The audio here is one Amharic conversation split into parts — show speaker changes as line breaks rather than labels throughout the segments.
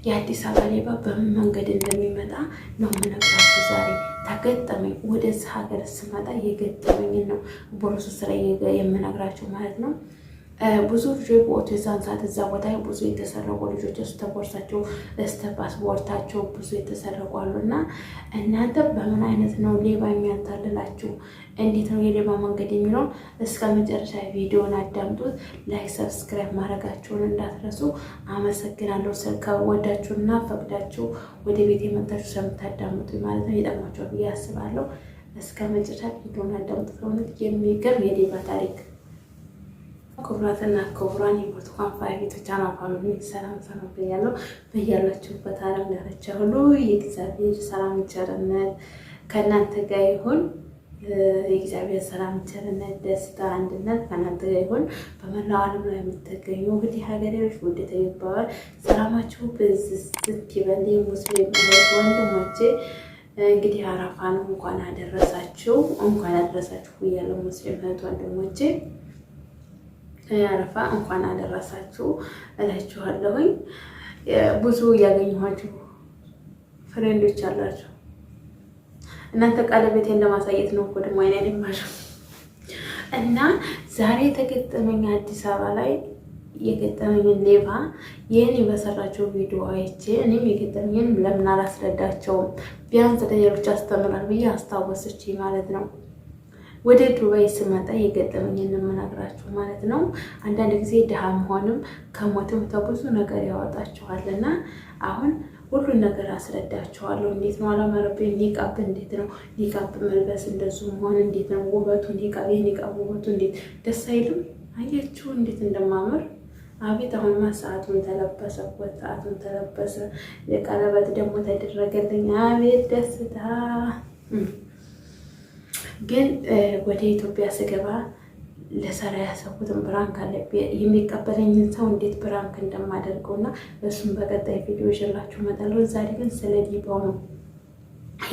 የአዲስ አበባ ሌባ በምን መንገድ እንደሚመጣ ነው የምነግራችሁ ዛሬ። ተገጠመኝ ወደዚህ ሀገር ስመጣ የገጠመኝን ነው ቦርሱ ላይ የምነግራችሁ ማለት ነው። ብዙ ልጆች በወጡ የዛን ሰዓት እዛ ቦታ ብዙ የተሰረቁ ልጆች እስተ ቦርሳቸው እስተ ፓስፖርታቸው ብዙ የተሰረቁ አሉ። እና እናንተ በምን አይነት ነው ሌባ የሚያታልላችሁ? እንዴት ነው የሌባ መንገድ የሚለውን እስከ መጨረሻ ቪዲዮን አዳምጡት። ላይክ ሰብስክራይብ ማድረጋችሁን እንዳትረሱ። አመሰግናለሁ። ከወዳችሁና ፈቅዳችሁ ወደ ቤት የመጣችሁ ስለምታዳምጡ ማለት ነው። ይጠቅማችኋል ብዬ አስባለሁ። እስከ መጨረሻ ቪዲዮን አዳምጡት። ሆነት የሚገርም የሌባ ታሪክ። ክቡራትና ክቡራን የብርቱካን ፋሚሊ ቻናል ሰላም ብያለሁ። በያላችሁበት ዓለም ዳርቻ ሁሉ የእግዚአብሔር ሰላም ቸርነት ከእናንተ ጋር ይሁን። የእግዚአብሔር ሰላም ቸርነት፣ ደስታ፣ አንድነት ከእናንተ ጋር ይሁን። በመላው ዓለም ላይ የምትገኙ እንግዲህ ሀገሬዎች ውድ ተይባል ሰላማችሁ ብዝት ይበል። ሙስሊም ወንድሞቼ እንግዲህ አረፋ ነው። እንኳን አደረሳችሁ ብያለሁ። ሙስሊም እህት ወንድሞቼ አረፋ እንኳን አደረሳችሁ እላችኋለሁኝ። ብዙ ያገኘኋችሁ ፍሬንዶች አላችሁ። እናንተ ቀለበቴን ለማሳየት ነው እኮ ደግሞ አይኔ ልማሽ እና ዛሬ የተገጠመኝ አዲስ አበባ ላይ የገጠመኝን ሌባ ይህን በሰራቸው ቪዲዮ አይቼ እኔም የገጠመኝን ለምን አላስረዳቸውም? ቢያንስ ለሌሎች አስተምራል ብዬ አስታወስች ማለት ነው። ወደ ዱባይ ስመጣ የገጠመኝን የምነግራችሁ ማለት ነው። አንዳንድ ጊዜ ድሃ መሆንም ከሞትም ተብዙ ነገር ያወጣችኋልና አሁን ሁሉን ነገር አስረዳችኋለሁ። እንዴት ነው አላማረብኝ? ኒቃብ እንዴት ነው ኒቃብ መልበስ እንደሱ መሆን እንዴት ነው ውበቱ? ኒቃብ የኒቃብ ውበቱ እንዴት ደስ አይልም? አያችሁ እንዴት እንደማምር አቤት! አሁንማ ሰዓቱን ተለበሰ፣ የቀለበት ደግሞ ተደረገልኝ። አቤት ደስታ! ግን ወደ ኢትዮጵያ ስገባ ለሰራ ያሰብኩትን ብራንክ አለ የሚቀበለኝን ሰው እንዴት ብራንክ እንደማደርገውና እሱም በቀጣይ ቪዲዮ ይዤላችሁ እመጣለሁ። ዛሬ ግን ስለ ሌባው ነው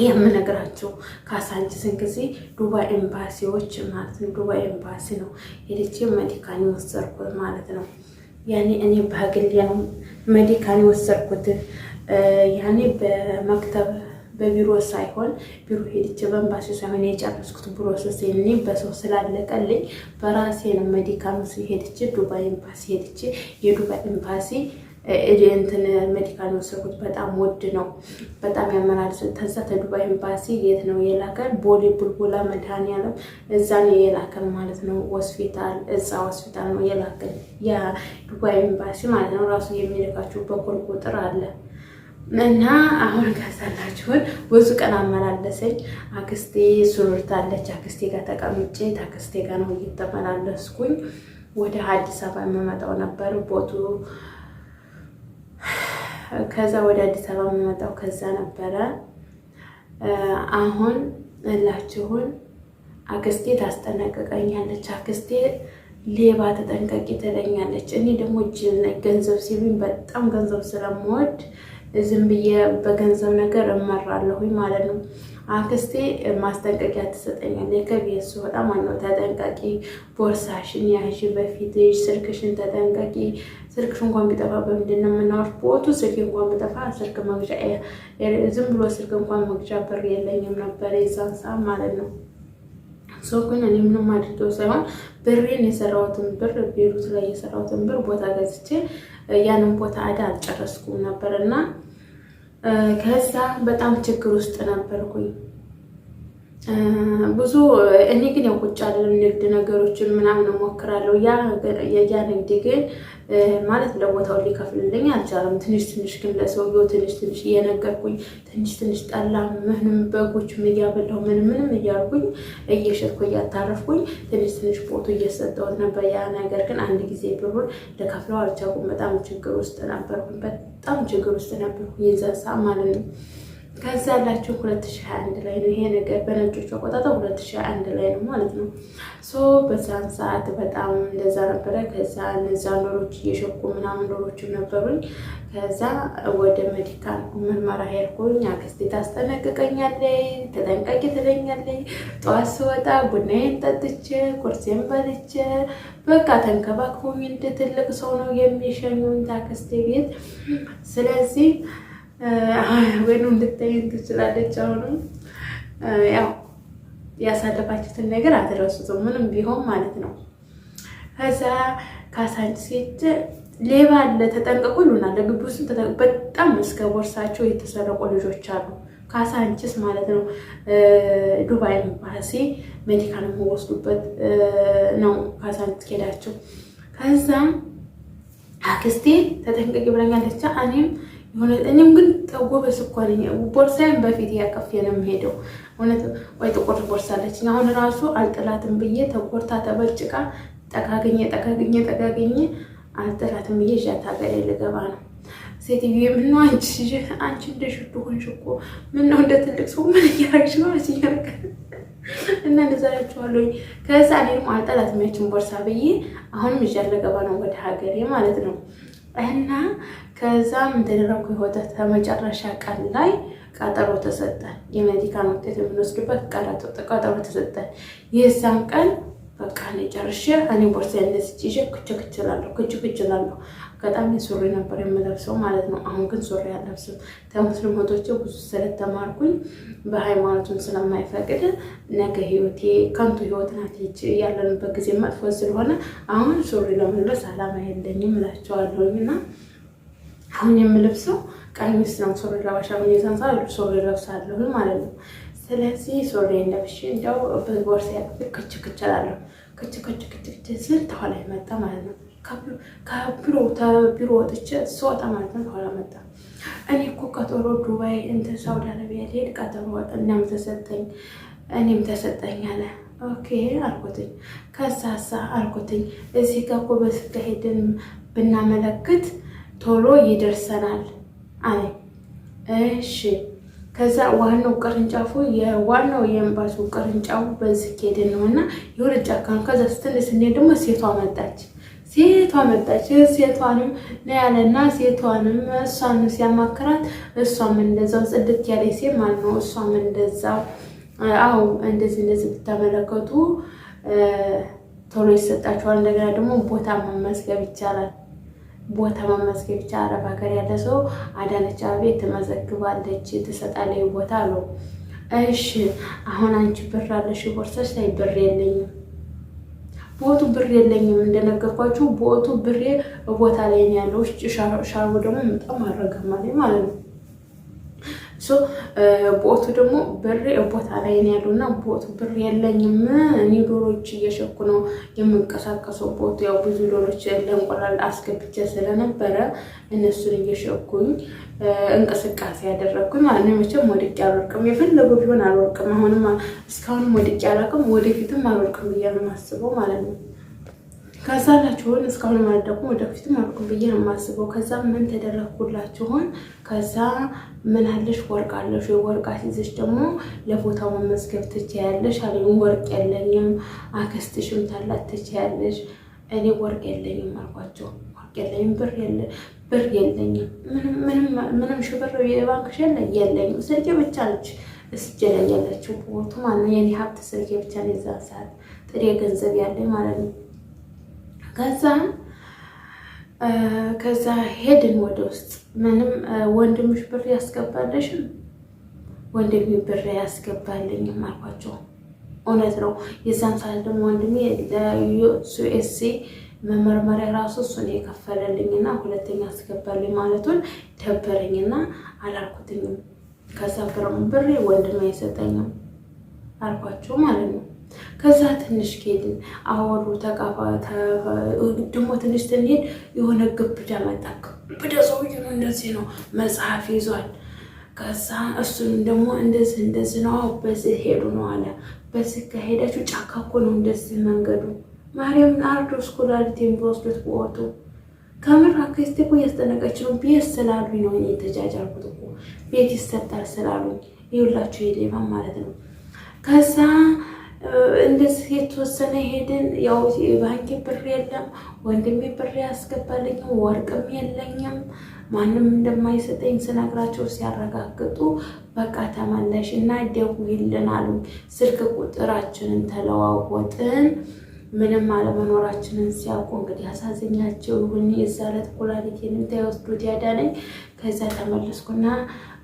የምነግራችሁ። ካሳንቺስን ጊዜ ዱባይ ኤምባሲዎች ማለት ነው። ዱባይ ኤምባሲ ነው ሄደቼ ሜዲካል ወሰድኩት ማለት ነው። ያኔ እኔ በግሌ ነው ሜዲካል ወሰድኩት። ያኔ በመክተብ በቢሮ ሳይሆን ቢሮ ሄድቼ በኤምባሲ ሳይሆን የጨረስኩት ፕሮሰስ እኔ በሰው ስላለቀልኝ በራሴ ነው ሜዲካል ሄድቼ ዱባይ ኤምባሲ ሄድቼ የዱባይ ኤምባሲ እንትን ሜዲካል ወሰድኩት። በጣም ውድ ነው፣ በጣም ያመናል። ተዛ ከዱባይ ኤምባሲ የት ነው የላከን? ቦሌ ቡልቡላ መድኃኒዓለም እዛ ነው የላከን ማለት ነው። ሆስፒታል እዛ ሆስፒታል ነው የላከን የዱባይ ኤምባሲ ማለት ነው። ራሱ የሚልካችሁ በኮድ ቁጥር አለ። እና አሁን ከሰላችሁን ብዙ ቀን አመላለሰኝ። አክስቴ ሱርታለች። አክስቴ ጋር ተቀምጬ አክስቴ ጋር ነው እየተመላለስኩኝ ወደ አዲስ አበባ የምመጣው ነበር ቦቱ። ከዛ ወደ አዲስ አበባ የምመጣው ከዛ ነበረ። አሁን እላችሁን አክስቴ ታስጠነቅቀኛለች። አክስቴ ሌባ ተጠንቀቂ ትለኛለች። እኔ ደግሞ ገንዘብ ሲሉኝ በጣም ገንዘብ ስለምወድ ዝም ብዬ በገንዘብ ነገር እመራለሁኝ ማለት ነው። አክስቴ ማስጠንቀቂያ ትሰጠኛለች። ከቤት ስወጣ ማነው ተጠንቀቂ፣ ቦርሳሽን ያዥ፣ በፊትሽ ስልክሽን ተጠንቀቂ። ስልክሽ እንኳን ቢጠፋ በምንድን ነው የምናወራው? ቦቱ ስልክ እንኳን ቢጠፋ ስልክ መግዣ ዝም ብሎ ስልክ እንኳን መግዣ ብር የለኝም ነበር የዛን ሰዓት ማለት ነው። ሰው ግን እኔ ምንም አድርገው ሳይሆን ብሬን የሰራሁትን ብር ቤሩት ላይ የሰራሁትን ብር ቦታ ገዝቼ ያንን ቦታ አዳ አልጨረስኩም ነበር እና ከዛ በጣም ችግር ውስጥ ነበርኩኝ። ብዙ እኔ ግን ያው ቁጭ አይደለም ንግድ ነገሮችን ምናምን እሞክራለሁ። ያ ንግድ ግን ማለት ለቦታው ሊከፍልልኝ አልቻለም። ትንሽ ግን ለሰውየው ትንሽ እየነገርኩኝ ትንሽ ጠላ ምንም በጎችም እያበላሁ ምንም እያልኩኝ እየሸጥኩ እያታረፍኩኝ ትንሽ ቦቱ እየሰጠሁት ነበር። ያ ነገር ግን አንድ ጊዜ ብሩን ልከፍለው አልቻልኩም። በጣም ችግር ውስጥ ነበርኩኝ። የዛ ሰዓት ማለት ነው። ከዛ ያላችሁ 2021 ላይ ነው ይሄ ነገር በነጮቹ አቆጣጠር 2021 ላይ ነው ማለት ነው። በዛን ሰዓት በጣም እንደዛ ነበረ። ከዛ እነዛ ዶሮች እየሸኩ ምናምን ዶሮችም ነበሩኝ። ከዛ ወደ ሜዲካል ምርመራ ሄድኩኝ። አክስቴ ታስጠነቅቀኛለች፣ ተጠንቀቂ ትለኛለች። ጠዋት ስወጣ ቡናዬን ጠጥቼ ቁርሴን በልቼ በቃ ተንከባክቦኝ እንደ ትልቅ ሰው ነው የሚሸኙኝ አክስቴ ቤት። ስለዚህ ወይኑ እንድታይን ትችላለች። አሁንም ያው ያሳለፋችሁትን ነገር አትረሱትም ምንም ቢሆን ማለት ነው። ከዛ ካሳንቺስ ሴት ሌባ አለ ተጠንቀቁ ይሉናል። ለግቢ ውስጥ በጣም እስከ ቦርሳቸው የተሰረቁ ልጆች አሉ። ካሳንቺስ ማለት ነው። ዱባይ ኤምባሲ ሜዲካል የሚወስዱበት ነው። ካሳንቺስ ሄዳቸው ከዛ አክስቴ ተጠንቀቂ ብለኛለች። እኔም ግን ጎበዝ እኮ ነኝ። ቦርሳዬን በፊት ያቀፍ ነው የምሄደው። እውነት ወይ ጥቁር ቦርሳ አለችኝ። አሁን ራሱ አልጥላትም ብዬ ተጎርታ ተበጭቃ ጠጋገኘ አልጥላትም ብዬ ይዣት ሀገሬ ልገባ ነው። ሴትዮ ምነው አንቺ እንደ ሽቱ ሆንሽ እኮ ምነው እንደ ትልቅ ሰው ምን እያደረግሽ ነው ሲያረግ እና እንደዛ ያቸዋለሁኝ። ከዛ እኔም አልጥላትም ያችን ቦርሳ ብዬ አሁንም ይዣት ልገባ ነው ወደ ሀገሬ ማለት ነው። እና ከዛ ምን ተደረኩ? ህይወት ተመጨረሻ ቀን ላይ ቀጠሮ ተሰጠን። የሜዲካል ውጤት የምንወስድበት ቀጠሮ ተሰጠን። የዛን ቀን በቃ ነው ጨርሼ እኔ ቦርሳዬን ይዤ ክችላለሁ። አጋጣሚ ሱሪ ነበር የምለብሰው ማለት ነው። አሁን ግን ሱሪ አልለብስም። ከሙስሊም እህቶቼ ብዙ ስለተማርኩኝ በሃይማኖቱን ስለማይፈቅድ ነገ ህይወቴ ከንቱ ህይወት ናት ያለንበት ጊዜ መጥፎ ስለሆነ አሁን ሱሪ ለመልበስ አላማ የለኝም እላቸዋለሁኝ። እና አሁን የምለብሰው ቀሚስ ነው። ሱሪ ለባሻ የዛን ሰዓት ሱሪ ለብሳለሁ ማለት ነው። ስለዚህ ሱሪ ለብሼ እንደው በቦርሳ ክችላለሁ። ስል ተኋላ መጣ ማለት ነው። ከቢሮ ወጥቼ ስወጣ ማለት ነው ተኋላ መጣ። እኔ እኮ ቀጠሮ ዱባይ እንትን ሳውዲ አረቢያ ልሄድ ቀጠሮ እኔም ተሰጠኝ አለ። ኦኬ አልኩትኝ። ከሳሳ አልኩትኝ እዚህ ጋር እኮ በስልክ ሄደን ብናመለክት ቶሎ ይደርሰናል አለ። እሺ ከዛ ዋናው ቅርንጫፉ የዋናው የኤምባሲው ቅርንጫፉ በዚህ ሄደን ነው እና የሆነ ጫካ ነው። ከዛ ስንሄድ ደግሞ ሴቷ መጣች። ሴቷንም ነው ያለና ሴቷንም እሷን ሲያማክራት እሷም እንደዛው ጽድት ያለ ሴት ማለት ነው። እሷም እንደዛው አው እንደዚህ ብታመለከቱ ቶሎ ይሰጣችኋል። እንደገና ደግሞ ቦታ መመዝገብ ይቻላል። አረብ ሀገር ያለ ሰው አዳነች አቤቤ ትመዘግባለች፣ ትሰጣለች ቦታ አለው። እሺ አሁን አንቺ ብር አለሽ ቦርሳሽ ላይ? ብር የለኝም። ቦቱ ብር የለኝም እንደነገርኳችሁ ቦቱ ብሬ ቦታ ላይ ነው ያለው። ሻርቡ ደግሞ በጣም አረጋማለኝ ማለት ነው። ቦቱ ደግሞ ብሬ ቦታ ላይ ነው ያለውና ቦቱ ብር የለኝም። እኔ ዶሮች እየሸኩ ነው የምንቀሳቀሰው። ቦቱ ያው ብዙ ዶሮች ለእንቁላል አስገብቼ ስለነበረ እነሱን እየሸኩኝ እንቅስቃሴ ያደረኩኝ ማለት ነው። መቼም ወድቄ አልወርቅም። የፈለገው ቢሆን አልወርቅም። አሁንም እስካሁንም ወድቄ አላውቅም። ወደፊትም አልወርቅም ብዬ ነው የማስበው ማለት ነው። ከዛላችሁን እስካሁን ማለት ደግሞ ወደፊትም አልወርቅም ብዬ ነው የማስበው። ከዛ ምን ተደረኩላችሁን? ከዛ ምን አለሽ? ወርቅ አለሽ? ወርቅ አስይዘሽ ደግሞ ለቦታው መመዝገብ ትችያለሽ አለኝ። ወርቅ የለኝም። አክስትሽም ታላት ትችያለሽ። እኔ ወርቅ የለኝም አልኳቸው። ወርቅ የለኝም፣ ብር የለኝም፣ ምንም ሽብር የባንክ የለኝም። ስልኬ ብቻ ነች እስጄ ላይ ያለችው ቦቱ ማለት ነው። የኔ ሀብት ስልኬ ብቻ ነው። የዛን ሰዓት ጥሬ ገንዘብ ያለኝ ማለት ነው። ከዛ ሄድን ወደ ውስጥ። ምንም ወንድምሽ ብር ያስገባልሽም? ወንድሜ ብር ያስገባልኝም አልኳቸው። እውነት ነው። የዛን ሰዓት ደግሞ ወንድሜ ለዩኤስኤ መመርመሪያ ራሱ እሱን የከፈለልኝና ሁለተኛ አስገባልኝ ማለቱን ደበረኝና አላልኩትኝም። ከዛ ብሬ ወንድሜ አይሰጠኝም አልኳቸው ማለት ነው። ከዛ ትንሽ ሄድን፣ አወሩ፣ ደግሞ ትንሽ ስንሄድ የሆነ ግብዳ መጣ። ግብዳ ሰውዬ ነው፣ እንደዚህ ነው፣ መጽሐፍ ይዟል። ከዛ እሱን ደግሞ እንደዚህ ነው፣ በዚህ ሄዱ ነው አለ። በዚህ ከሄዳችሁ ጫካ እኮ ነው እንደዚህ መንገዱ። ማርያምን አርዶ ስኮላሪቲ የሚወስዱት ቦቱ ከምራ አክስቴ እኮ እያስጠነቀች ነው። ቤት ስላሉኝ ነው እኔ የተጃጃልኩት እኮ ቤት ይሰጣል ስላሉኝ። ይኸውላችሁ የሌባ ማለት ነው። ከዛ እንደዚህ የተወሰነ ሄድን። ያው ባንክ ብር የለም፣ ወንድሜ ብር ያስገባልኝም ወርቅም የለኝም፣ ማንም እንደማይሰጠኝ ስነግራቸው ሲያረጋግጡ በቃ ተመለሽ እና ደውይልን አሉኝ። ስልክ ቁጥራችንን ተለዋወጥን። ምንም አለመኖራችንን ሲያውቁ እንግዲህ አሳዘኛቸው ይሁን የዛ ዕለት ኩላሊቴን ተወስዶት ያዳነኝ። ከዛ ተመለስኩና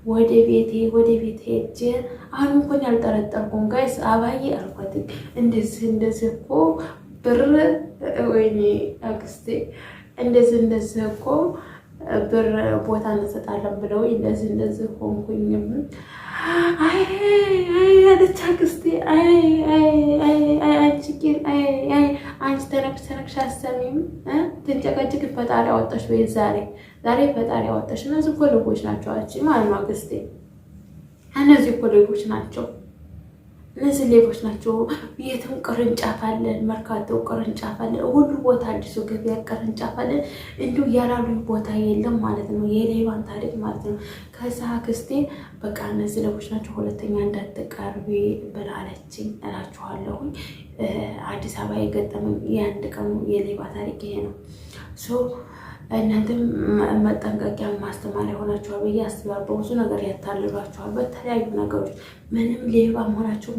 ወደ ቤቴ ሄጄ አሁን እንኳን ያልጠረጠርኩም ጋይስ አባዬ አልኳት። እንደዚህ እኮ ብር ወይኔ አክስቴ እንደዚህ እኮ ብር ቦታ እንሰጣለን ብለው እንደዚህ ሆንኩኝም። አይ አለች አክስቴ። አንቺ ተነክሽ አሰሚም ትንጨቀጭቅ ፈጣሪ አወጣሽ ወይ ዛሬ ፈጣሪ አወጣሽ። እነዚህ እኮ ልቦች ናቸው አንቺ ማለት ነው አክስቴ። እነዚህ እኮ ሌቦች ናቸው። እነዚህ ሌቦች ናቸው። የትም ቅርንጫፍ አለን፣ መርካቶ ቅርንጫፍ አለን፣ ሁሉ ቦታ አዲሱ ገበያ ቅርንጫፍ አለን። እንዲሁ ያላሉኝ ቦታ የለም ማለት ነው። የሌባን ታሪክ ማለት ነው። ከዛ አክስቴ በቃ እነዚህ ሌቦች ናቸው፣ ሁለተኛ እንዳትቀርቢ ብላለችኝ እላችኋለሁኝ። አዲስ አበባ የገጠመኝ የአንድ ቀኑ የሌባ ታሪክ ይሄ ነው። እናንተም መጠንቀቂያ ማስተማሪያ ሆናችኋል ብዬ አስባለሁ። ብዙ ነገር ያታልሏችኋል በተለያዩ ነገሮች። ምንም ሌባ መሆናቸውን